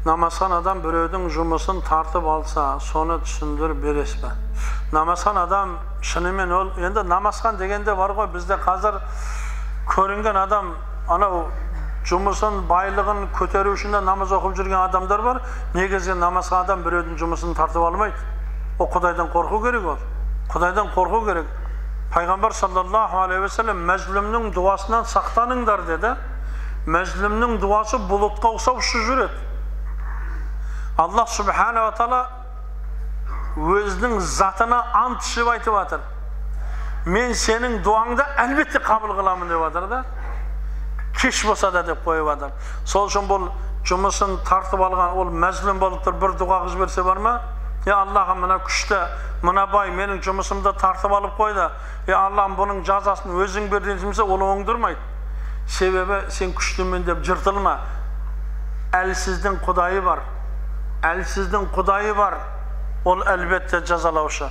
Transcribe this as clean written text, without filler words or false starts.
Namazхан адам біреудің жұмысын тартып алса, соны түсіндіріп бересіз бе? Намазхан адам шынымен ол, енді намазхан дегенде бар ғой, бізде қазір көрінген адам, анау жұмысын, байлығын көтеру үшін намаз оқып жүрген адамдар бар. Негізгі намазхан адам біреудің жұмысын тартып алмайды. О Құдайдан қорқу керек ол. Құдайдан қорқу керек. Пайғамбар саллаллаху алейхи ва саллям мәзлүмнің дуасынан сақтаныңдар деді. Мәзлүмнің дуасы бұлытқа ұқсап ұшып жүреді. Allah subhanahu wa ta'ala өзінің затына ант ішіп айтып жатыр. Мен сенің дуаңды әлбетте қабыл қыламын деп жатыр да. Кеш болса да деп қойып жатыр. Сол үшін бұл жұмысын тартып алған ол мәзлүм болып тұр, бір дұға қыз берсе бар ма? Аллахым мына күшті, мына бай менің жұмысымды тартып алып қойды. Аллахым бұның жазасын өзің бер десе ол оңдырмайды. Себебі сен күштімен деп жыртылма. Әлсіздің Құдайы бар. Әлсіздің Құдайы бар. Ол әлбетте жазалаушы.